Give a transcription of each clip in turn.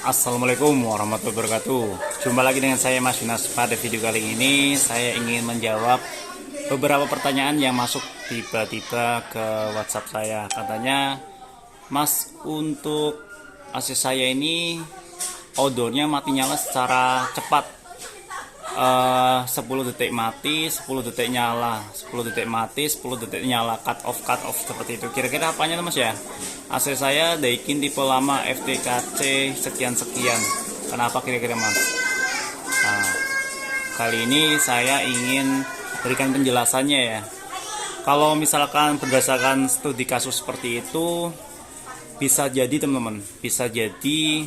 Assalamualaikum warahmatullahi wabarakatuh. Jumpa lagi dengan saya Mas Yunas. Pada video kali ini saya ingin menjawab beberapa pertanyaan yang masuk tiba-tiba ke WhatsApp saya. Katanya, Mas, untuk AC saya ini odornya mati nyala secara cepat. 10 detik mati, 10 detik nyala, 10 detik mati, 10 detik nyala, cut off seperti itu. Kira-kira apanya Mas ya? AC saya Daikin tipe lama FTKC sekian-sekian. Kenapa kira-kira Mas? Nah, kali ini saya ingin berikan penjelasannya ya. Kalau misalkan berdasarkan studi kasus seperti itu, bisa jadi teman-teman, bisa jadi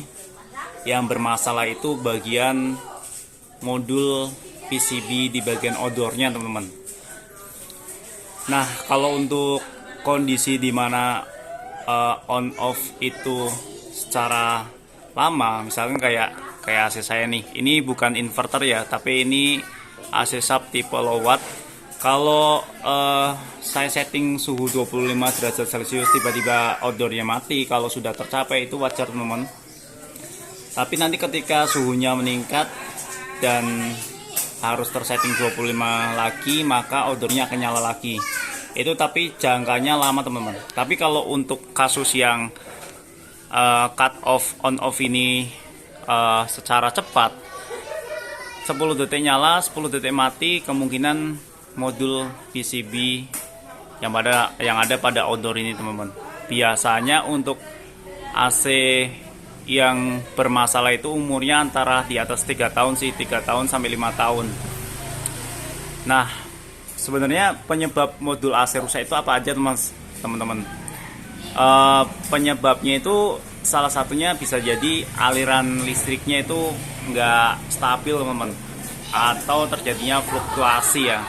yang bermasalah itu bagian modul PCB di bagian odornya teman-teman. Nah, kalau untuk kondisi dimana on off itu secara lama, misalkan kayak AC saya nih, ini bukan inverter ya, tapi ini AC sub tipe low watt. Kalau saya setting suhu 25 derajat Celcius, tiba-tiba odornya mati, kalau sudah tercapai itu wajar teman-teman. Tapi nanti ketika suhunya meningkat dan harus tersetting 25 lagi, maka odornya akan nyala lagi. Itu tapi jangkanya lama teman-teman. Tapi kalau untuk kasus yang cut off on off ini secara cepat, 10 detik nyala, 10 detik mati, kemungkinan modul PCB yang ada pada odor ini teman-teman. Biasanya untuk AC yang bermasalah itu umurnya antara di atas 3 tahun sih, 3 tahun sampai 5 tahun. Nah, sebenarnya penyebab modul AC rusak itu apa aja teman-teman? Penyebabnya itu salah satunya bisa jadi aliran listriknya itu nggak stabil teman-teman, atau terjadinya fluktuasi ya.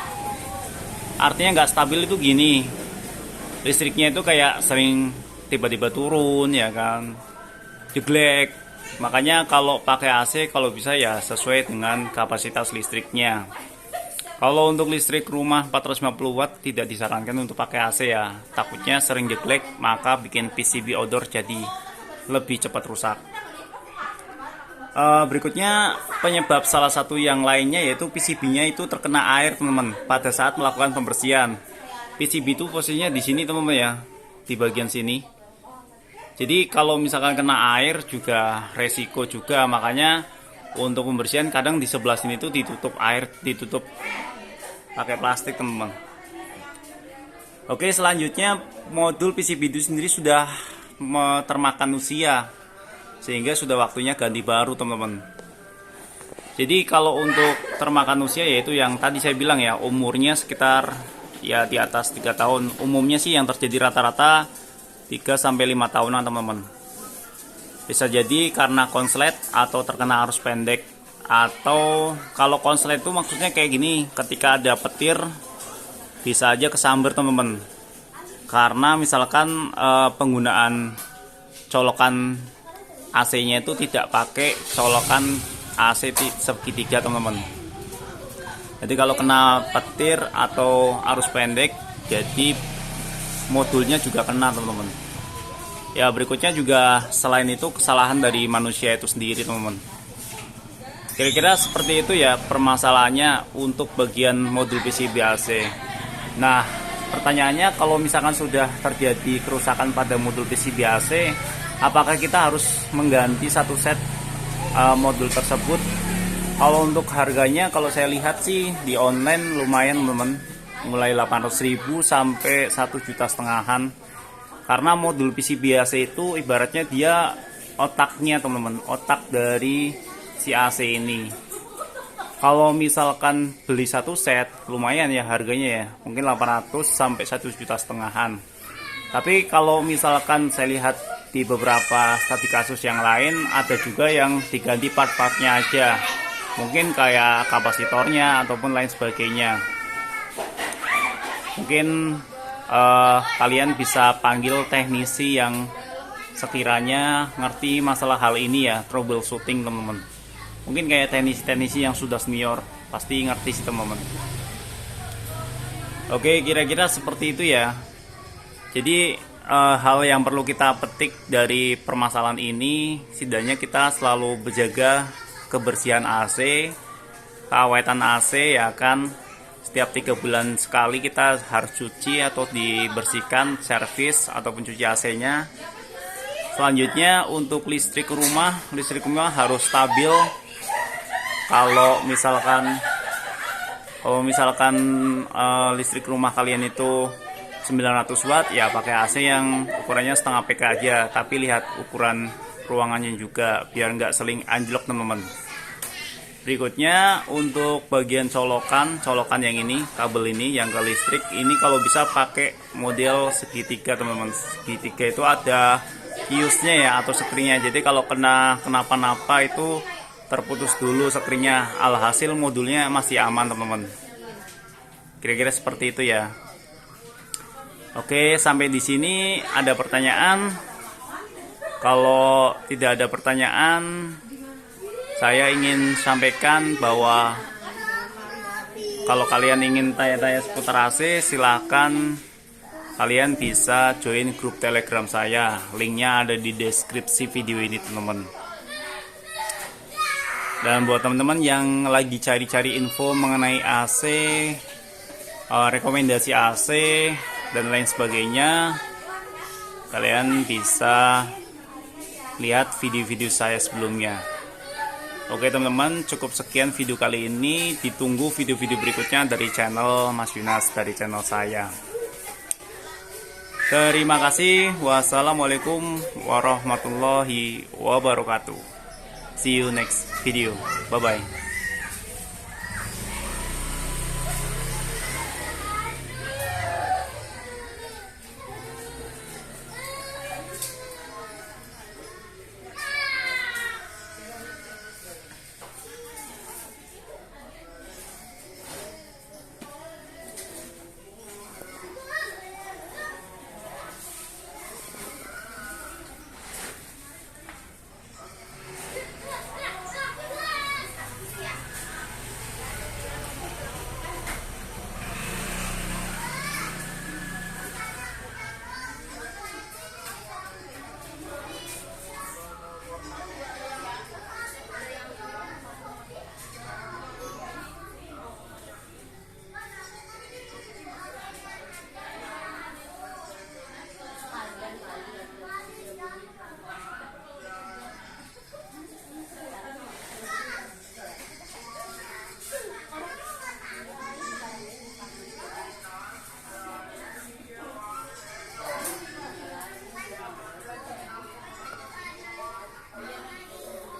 Artinya nggak stabil itu gini, listriknya itu kayak sering tiba-tiba turun ya kan, jeglek. Makanya kalau pakai AC kalau bisa ya sesuai dengan kapasitas listriknya. Kalau untuk listrik rumah 450 watt tidak disarankan untuk pakai AC ya. Takutnya sering jeglek, maka bikin PCB odor jadi lebih cepat rusak. Berikutnya penyebab salah satu yang lainnya yaitu PCB-nya itu terkena air teman-teman pada saat melakukan pembersihan. PCB itu posisinya di sini teman-teman ya, di bagian sini. Jadi kalau misalkan kena air juga resiko juga, makanya untuk pembersihan kadang di sebelah sini tuh ditutup air, ditutup pakai plastik teman-teman. Oke, selanjutnya modul PCB itu sendiri sudah termakan usia, sehingga sudah waktunya ganti baru teman-teman. Jadi kalau untuk termakan usia yaitu yang tadi saya bilang ya, umurnya sekitar ya di atas 3 tahun. Umumnya sih yang terjadi rata-rata 3-5 tahunan teman-teman. Bisa jadi karena konslet atau terkena arus pendek, atau kalau konslet itu maksudnya kayak gini, ketika ada petir bisa aja kesambar teman-teman, karena misalkan penggunaan colokan AC-nya itu tidak pakai colokan AC segitiga teman-teman. Jadi kalau kena petir atau arus pendek, jadi modulnya juga kena teman-teman. Ya, berikutnya juga selain itu kesalahan dari manusia itu sendiri teman-teman. Kira-kira seperti itu ya permasalahannya untuk bagian modul PCB AC. Nah, pertanyaannya, kalau misalkan sudah terjadi kerusakan pada modul PCB AC, apakah kita harus mengganti satu set modul tersebut? Kalau untuk harganya, kalau saya lihat sih di online lumayan teman-teman, mulai 800.000 sampai 1,5 jutaan. Karena modul PCB AC itu ibaratnya dia otaknya teman-teman, otak dari si AC ini. Kalau misalkan beli satu set lumayan ya harganya ya, mungkin 800 sampai 1,5 jutaan. Tapi kalau misalkan saya lihat di beberapa studi kasus yang lain, ada juga yang diganti part-partnya aja, mungkin kayak kapasitornya ataupun lain sebagainya. Mungkin kalian bisa panggil teknisi yang sekiranya ngerti masalah hal ini ya, troubleshooting teman-teman. Mungkin kayak teknisi-teknisi yang sudah senior, pasti ngerti sih teman-teman. Oke, kira-kira seperti itu ya. Jadi hal yang perlu kita petik dari permasalahan ini, setidaknya kita selalu berjaga kebersihan AC, keawetan AC ya kan. Setiap 3 bulan sekali kita harus cuci atau dibersihkan, servis ataupun cuci AC-nya. Selanjutnya untuk listrik rumah harus stabil. Kalau misalkan listrik rumah kalian itu 900 watt, ya pakai AC yang ukurannya setengah PK aja, tapi lihat ukuran ruangannya juga biar nggak seling anjlok teman-teman. Berikutnya untuk bagian colokan yang ini, kabel ini yang ke listrik ini kalau bisa pakai model segitiga teman-teman. Segitiga itu ada fuse-nya ya atau sekringnya, jadi kalau kenapa-napa itu terputus dulu sekringnya, alhasil modulnya masih aman teman-teman. Kira-kira seperti itu ya. Oke, sampai di sini ada pertanyaan? Kalau tidak ada pertanyaan, saya ingin sampaikan bahwa kalau kalian ingin tanya-tanya seputar AC, silahkan kalian bisa join grup Telegram saya. Linknya ada di deskripsi video ini teman-teman. Dan buat teman-teman yang lagi cari-cari info mengenai AC, rekomendasi AC dan lain sebagainya, kalian bisa lihat video-video saya sebelumnya. Oke teman-teman, cukup sekian video kali ini. Ditunggu video-video berikutnya dari channel Mas Yunas, dari channel saya. Terima kasih. Wassalamualaikum warahmatullahi wabarakatuh. See you next video. Bye bye.